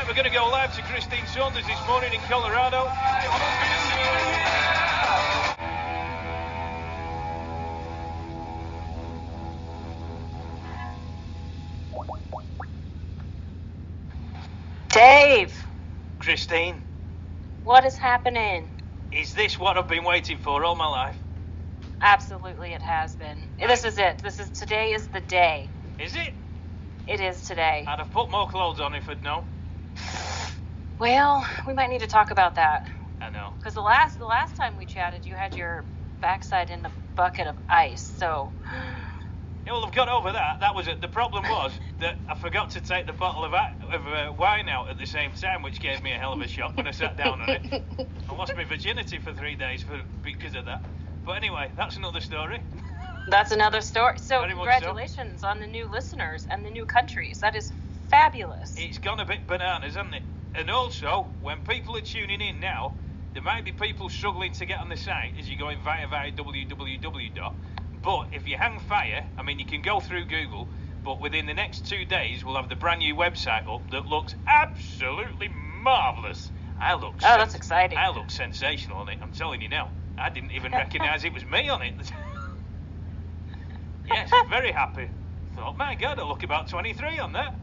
we're going to go live to Christine Saunders this morning in Colorado. Dave! Christine? What is happening? Is this what I've been waiting for all my life? Absolutely, it has been. This is it. Today is the day. Is it? It is today. I'd have put more clothes on if I'd known. Well, we might need to talk about that. I know. Because the last time we chatted, you had your backside in a bucket of ice, so... Yeah, well, I've got over that. That was it. The problem was that I forgot to take the bottle of wine out at the same time, which gave me a hell of a shock when I sat down on it. I lost my virginity for 3 days because of that. But anyway, that's another story. That's another story. So Very much congratulations on the new listeners and the new countries. That is fabulous. It's gone a bit bananas, hasn't it? And also, when people are tuning in now, there might be people struggling to get on the site as you're going via www. But if you hang fire, I mean, you can go through Google, but within the next 2 days, we'll have the brand new website up that looks absolutely marvellous. That's exciting. I look sensational on it, I'm telling you now. I didn't even recognise it was me on it. Yes, very happy. Thought, my God, I look about 23 on that.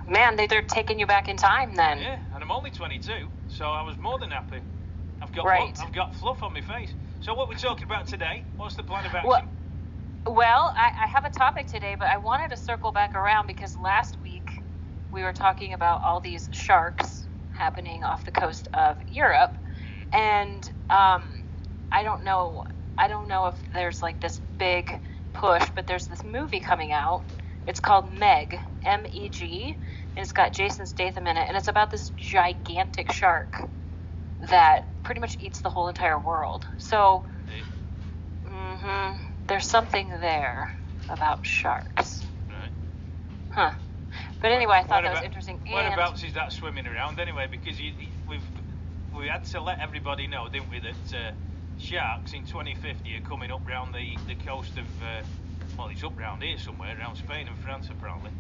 Man, they're taking you back in time then. Yeah, and I'm only 22, so I was more than happy. I've got fluff on my face. So what we're talking about today, what's the plan of action? Well, I have a topic today, but I wanted to circle back around because last week we were talking about all these sharks happening off the coast of Europe, and I don't know if there's like this big push, but there's this movie coming out. It's called Meg, M-E-G, and it's got Jason Statham in it, and it's about this gigantic shark that pretty much eats the whole entire world. So, there's something there about sharks. Right. Huh. But anyway, I thought that was interesting. Whereabouts is that swimming around anyway? Because we had to let everybody know, didn't we, that sharks in 2050 are coming up round the coast of, well, it's up round here somewhere, around Spain and France apparently.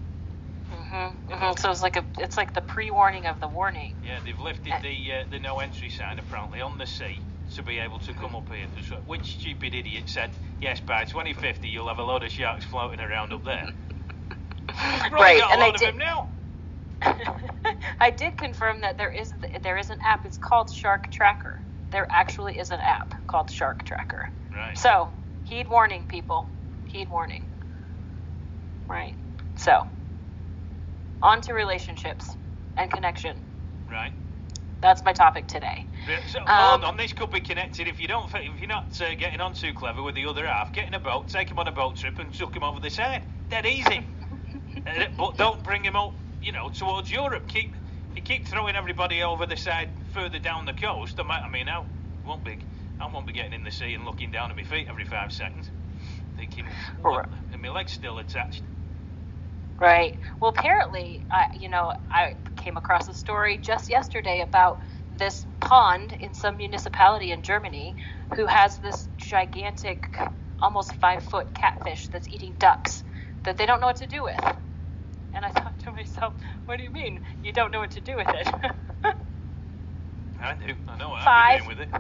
So it's like the pre-warning of the warning. Yeah, they've lifted the no entry sign apparently on the sea to be able to come up here. Which stupid idiot said, yes, by 2050 you'll have a load of sharks floating around up there. Right, got a lot of them now. I did confirm that there is an app. It's called Shark Tracker. There actually is an app called Shark Tracker. Right. So, heed warning, people. Heed warning. Right. So, on to relationships and connection. Right. That's my topic today. So, hold on, this could be connected. If you're not getting on too clever with the other half, get in a boat, take him on a boat trip, and chuck him over the side. Dead easy. But don't bring him up, towards Europe. Keep throwing everybody over the side further down the coast. I won't be getting in the sea and looking down at my feet every 5 seconds, thinking, and my leg's still attached. Right. Well, apparently, I came across a story just yesterday about this pond in some municipality in Germany who has this gigantic, almost 5-foot catfish that's eating ducks that they don't know what to do with. And I thought to myself, what do you mean you don't know what to do with it? I do. I know what I'm doing with it.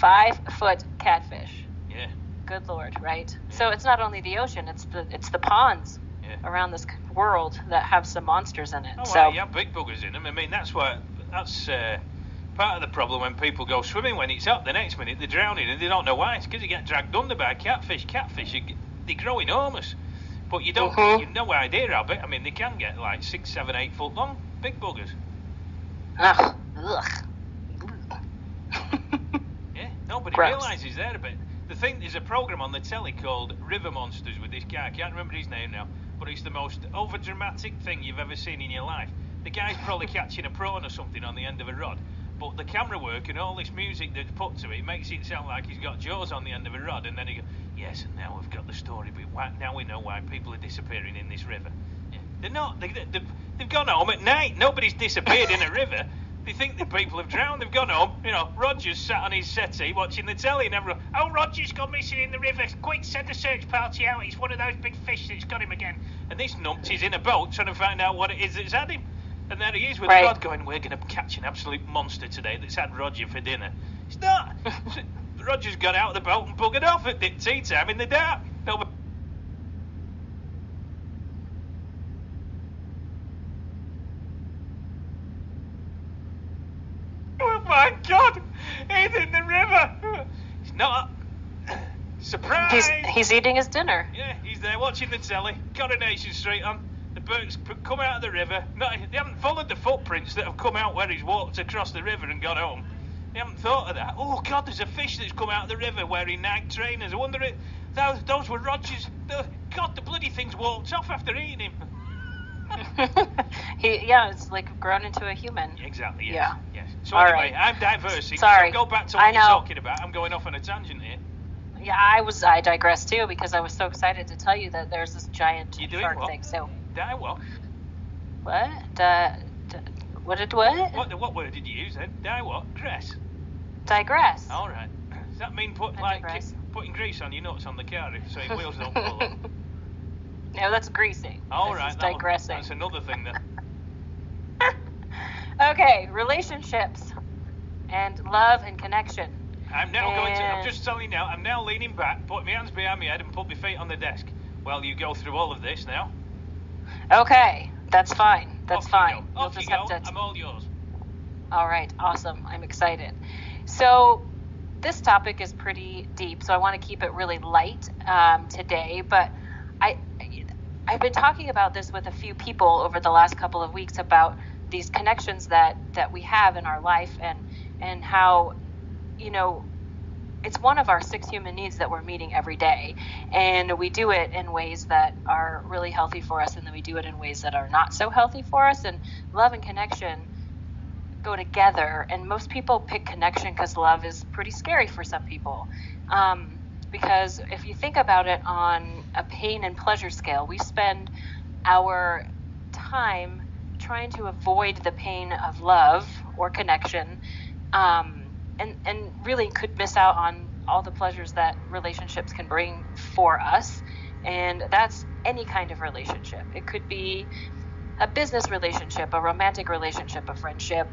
5-foot catfish. Yeah. Good Lord, right? Yeah. So it's not only the ocean, it's the ponds around this world that have some monsters in it. Oh, so well, you have big buggers in them. I mean, that's part of the problem when people go swimming. When it's up, the next minute they're drowning and they don't know why. It's because they get dragged under by catfish. Catfish, they grow enormous. But you don't, you've no idea how big. I mean, they can get like 6, 7, 8 foot long. Big buggers. Ugh. Yeah, nobody Gross. realises they're a bit. There's a programme on the telly called River Monsters with this guy. I can't remember his name now, but it's the most over-dramatic thing you've ever seen in your life. The guy's probably catching a prawn or something on the end of a rod, but the camera work and all this music that's put to it makes it sound like he's got jaws on the end of a rod, and then he goes, yes, and now we've got the story, but now we know why people are disappearing in this river. Yeah. They're not. They've gone home at night. Nobody's disappeared in a river. They think the people have drowned. They've gone home. Roger's sat on his settee watching the telly, and everyone, oh, Roger's gone missing in the river. Quick, send a search party out. It's one of those big fish that's got him again. And this numpty's in a boat trying to find out what it is that's had him. And there he is with Right. a rod going, we're going to catch an absolute monster today that's had Roger for dinner. It's not. Roger's got out of the boat and buggered off at tea time in the dark. Nobody... Oh my God! He's in the river! He's not. Surprise! He's eating his dinner. Yeah, he's there watching the telly. Coronation Street on. The boats come out of the river. No, they haven't followed the footprints that have come out where he's walked across the river and gone home. They haven't thought of that. Oh God, there's a fish that's come out of the river wearing Nike trainers. I wonder if those were Roger's. God, the bloody thing's walked off after eating him. It's like grown into a human. Exactly. Yes. Yeah. Yes. So All anyway, right. I'm diversing. Sorry. So go back to I what you're know. talking about. I'm going off on a tangent here. Yeah, I digressed too because I was so excited to tell you that there's this giant You doing shark what? thing. So Die what? what? What? What word did you use then? Die what? Dress. Digress. All right. Does that mean digress. putting grease on your nuts on the car so your wheels don't fall off? No, that's greasing. All This right. is digressing. That's another thing then. Okay, relationships and love and connection. I'm just telling you now, I'm now leaning back, put my hands behind my head and put my feet on the desk while you go through all of this now. Okay, that's fine. That's Off fine. You go. You'll Off just you have go. to. I'm all yours. All right, awesome. I'm excited. So this topic is pretty deep, so I want to keep it really light today. But I've been talking about this with a few people over the last couple of weeks about these connections that we have in our life and how, it's one of our 6 human needs that we're meeting every day. And we do it in ways that are really healthy for us, and then we do it in ways that are not so healthy for us. And love and connection go together. And most people pick connection because love is pretty scary for some people. Because if you think about it on a pain and pleasure scale, we spend our time trying to avoid the pain of love or connection, and really could miss out on all the pleasures that relationships can bring for us. And that's any kind of relationship. It could be a business relationship, a romantic relationship, a friendship,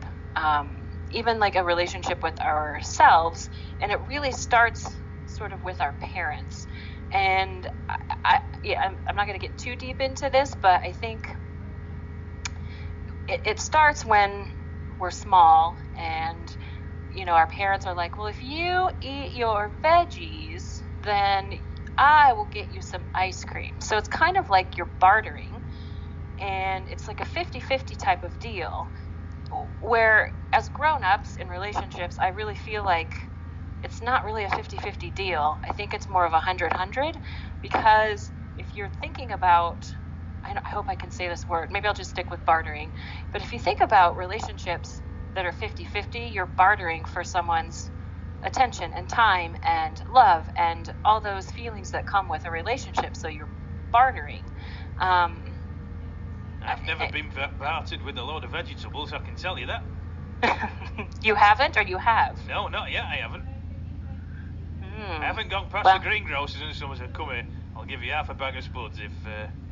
even like a relationship with ourselves. And it really starts sort of with our parents. And I'm not going to get too deep into this, but I think it starts when we're small, and our parents are like, well, if you eat your veggies, then I will get you some ice cream. So it's kind of like you're bartering, and it's like a 50-50 type of deal, where as grown-ups in relationships, I really feel like it's not really a 50-50 deal. I think it's more of a 100-100, because if you're thinking about, I hope I can say this word, maybe I'll just stick with bartering, but if you think about relationships that are 50-50, you're bartering for someone's attention and time and love and all those feelings that come with a relationship, so you're bartering. I've never been bartered with a load of vegetables, I can tell you that. You haven't, or you have? No, not yet, I haven't. I haven't gone past Well, the greengrocers and someone said, come here, I'll give you half a bag of spuds if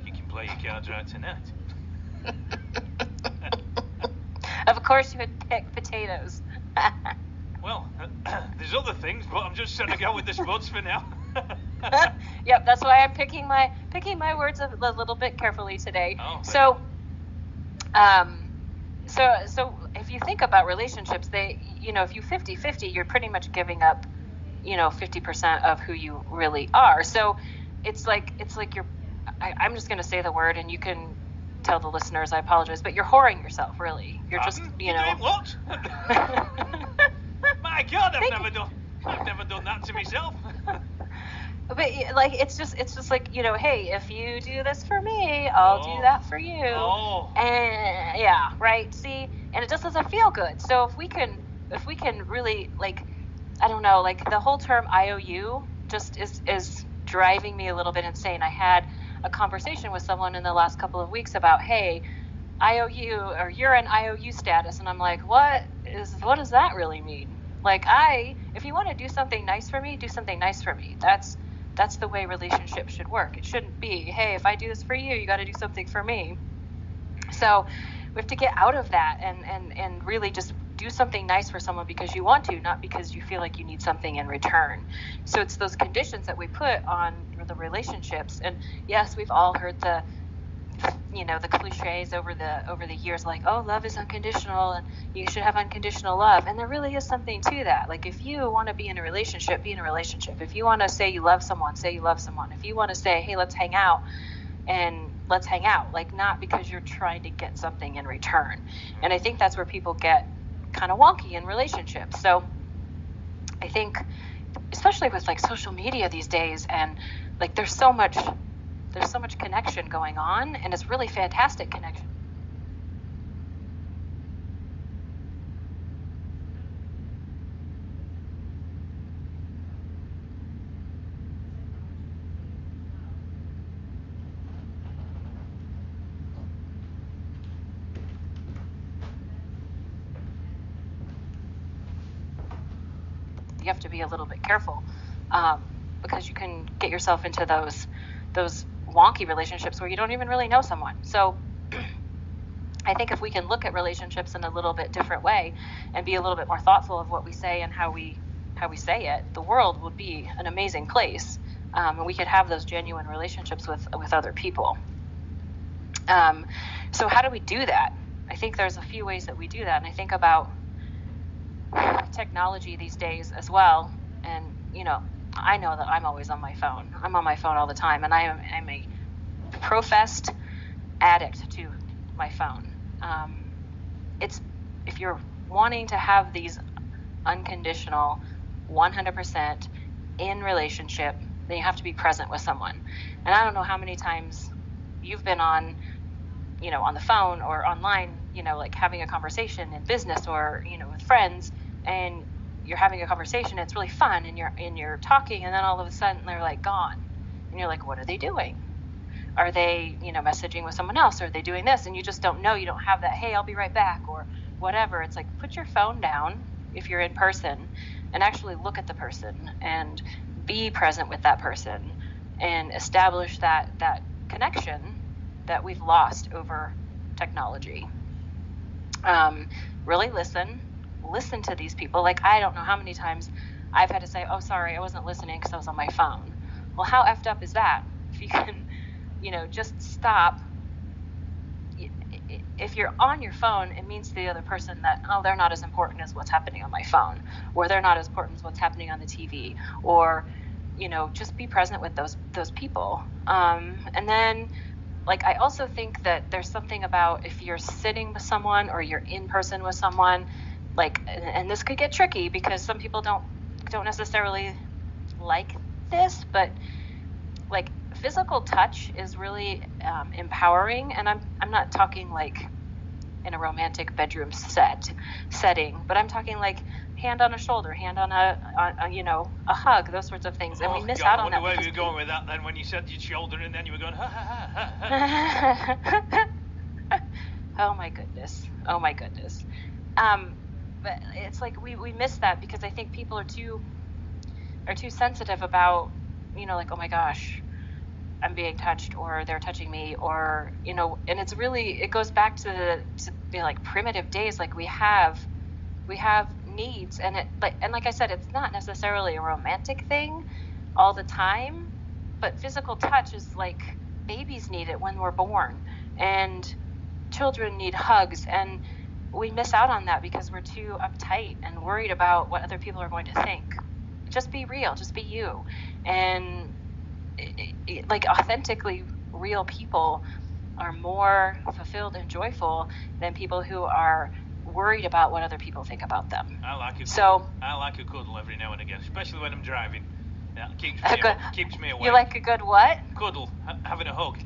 you can play your cards right tonight. of course you would pick potatoes. Well, there's other things, but I'm just trying to go with the spuds for now. Yep, that's why I'm picking my words a little bit carefully today. Oh, so if you think about relationships, they, if you 50-50, you're pretty much giving up, 50% of who you really are. So it's like you're, I'm just going to say the word, and you can tell the listeners, I apologize, but you're whoring yourself, really. You're just, You're doing what? My God, I've never done that to myself. But like it's just like, hey, if you do this for me, I'll do that for you. Oh. And yeah, right. See, and it just doesn't feel good. So if we can really, like, I don't know, like the whole term IOU just is driving me a little bit insane. I had a conversation with someone in the last couple of weeks about, hey, IOU, or you're in IOU status, and I'm like, what does that really mean? Like, if you want to do something nice for me, do something nice for me. That's the way relationships should work. It shouldn't be, hey, if I do this for you, you got to do something for me. So we have to get out of that and really just do something nice for someone because you want to, not because you feel like you need something in return. So it's those conditions that we put on the relationships. And yes, we've all heard the cliches over the years, like, oh, love is unconditional and you should have unconditional love. And there really is something to that. Like, if you want to be in a relationship, be in a relationship. If you want to say you love someone, say you love someone. If you want to say, hey, let's hang out, and let's hang out, like, not because you're trying to get something in return. And I think that's where people get kind of wonky in relationships. So I think, especially with like social media these days, and like there's so much connection going on, and it's really fantastic connection. You have to be a little bit careful, because you can get yourself into those wonky relationships where you don't even really know someone. So I think if we can look at relationships in a little bit different way and be a little bit more thoughtful of what we say and how we say it, the world would be an amazing place, and we could have those genuine relationships with other people. So how do we do that? I think there's a few ways that we do that, and I think about technology these days as well. And I know that I'm always on my phone. I'm on my phone all the time, and I'm a professed addict to my phone. It's, if you're wanting to have these unconditional 100% in relationship, then you have to be present with someone. And I don't know how many times you've been on the phone or online, like having a conversation in business or with friends, and you're having a conversation, it's really fun, and you're talking, and then all of a sudden they're like gone, and you're like, what are they doing? Are they messaging with someone else? Or are they doing this? And you just don't know. You don't have that, hey, I'll be right back, or whatever. It's like, put your phone down if you're in person and actually look at the person and be present with that person and establish that connection that we've lost over technology. Really listen to these people. Like, I don't know how many times I've had to say, oh, sorry, I wasn't listening because I was on my phone. Well, how effed up is that? If you can, just stop. If you're on your phone, it means to the other person that, oh, they're not as important as what's happening on my phone, or they're not as important as what's happening on the TV, or, just be present with those people. And then, like, I also think that there's something about if you're sitting with someone or you're in person with someone, like, and this could get tricky because some people don't necessarily like this, but like, physical touch is really empowering. And I'm not talking like in a romantic bedroom setting, but I'm talking like hand on a shoulder, hand on a hug, those sorts of things. And we miss out on that. I wonder where you were going with that then when you said your shoulder, and then you were going, ha ha ha ha ha. Oh my goodness. But it's like we miss that because I think people are too sensitive about, like, oh my gosh, I'm being touched, or they're touching me, or, and it's really, it goes back to the like primitive days. Like, we have needs, and like I said, it's not necessarily a romantic thing all the time, but physical touch is like, babies need it when we're born, and children need hugs, and we miss out on that because we're too uptight and worried about what other people are going to think. Just be real, just be you. And like, authentically real people are more fulfilled and joyful than people who are worried about what other people think about them. I like a cuddle every now and again, especially when I'm driving. Yeah, keeps me awake. You like a good what? Cuddle, having a hug.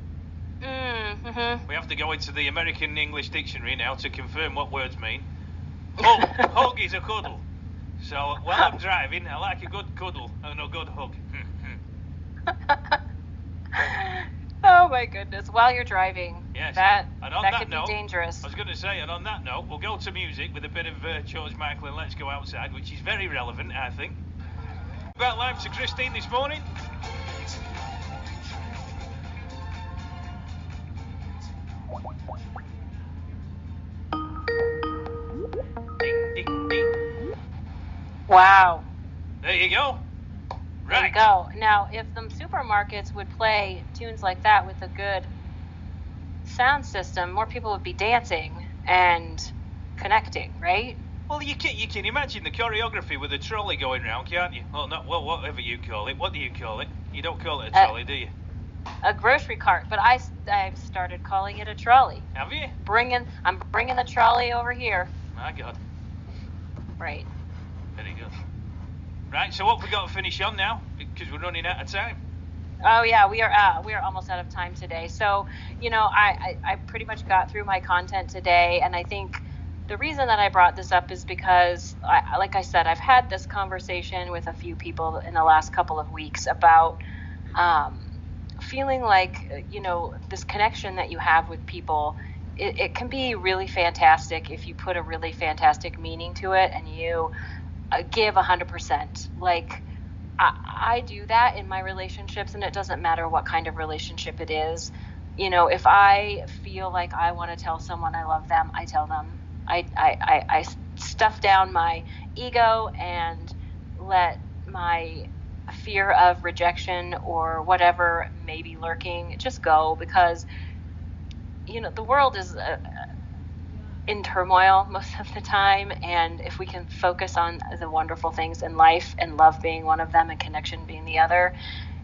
Mm-hmm. We have to go into the American English dictionary now to confirm what words mean. Hug is a cuddle. So while I'm driving, I like a good cuddle and a good hug. Oh my goodness! While you're driving, yes. that could note, be dangerous. I was going to say, and on that note, we'll go to music with a bit of George Michael and Let's Go Outside, which is very relevant, I think. We've got live to Christine this morning. Wow. There you go. There you Right. go. Now, if them supermarkets would play tunes like that with a good sound system, more people would be dancing and connecting, right? Well, you can imagine the choreography with a trolley going round, can't you? Well, whatever you call it. What do you call it? You don't call it a trolley, do you? A grocery cart, but I've started calling it a trolley. Have you? I'm bringing the trolley over here. My God. Right. Very good. Right, so what have we got to finish on now? Because we're running out of time. Oh yeah, we are almost out of time today. So, I pretty much got through my content today, and I think the reason that I brought this up is because, like I said, I've had this conversation with a few people in the last couple of weeks about feeling like, this connection that you have with people, it can be really fantastic if you put a really fantastic meaning to it and you give 100%. Like, I do that in my relationships, and it doesn't matter what kind of relationship it is. If I feel like I want to tell someone I love them, I tell them. I stuff down my ego and let my fear of rejection or whatever may be lurking just go, because the world is in turmoil most of the time, and if we can focus on the wonderful things in life, and love being one of them and connection being the other,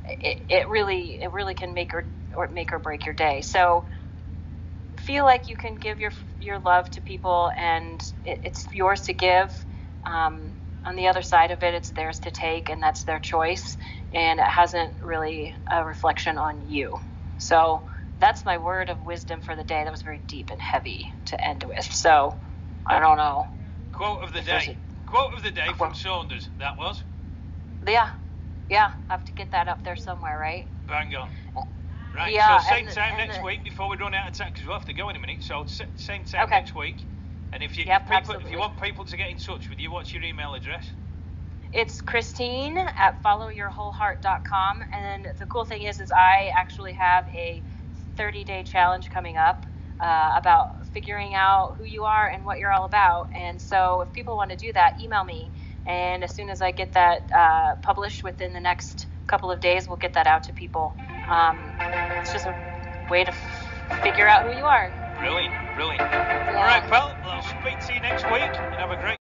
it really can make or break your day. So feel like you can give your love to people, and it's yours to give. On the other side of it, it's theirs to take, and that's their choice, and it hasn't really a reflection on you. So that's my word of wisdom for the day. That was very deep and heavy to end with. So I don't know. Quote of the day. Quote of the day from Saunders. That was. Yeah. I have to get that up there somewhere, right? Bang on. Right. Yeah, so same time next week before we run out of time, because we'll have to go in a minute. So same time next week. And if you want people to get in touch with you, what's your email address? It's Christine@followyourwholeheart.com. And then the cool thing is I actually have a 30-day challenge coming up about figuring out who you are and what you're all about. And so if people want to do that, email me. And as soon as I get that published within the next couple of days, we'll get that out to people. It's just a way to figure out who you are. Brilliant. Yeah. All right, pal. I'll speak to you next week, and have a great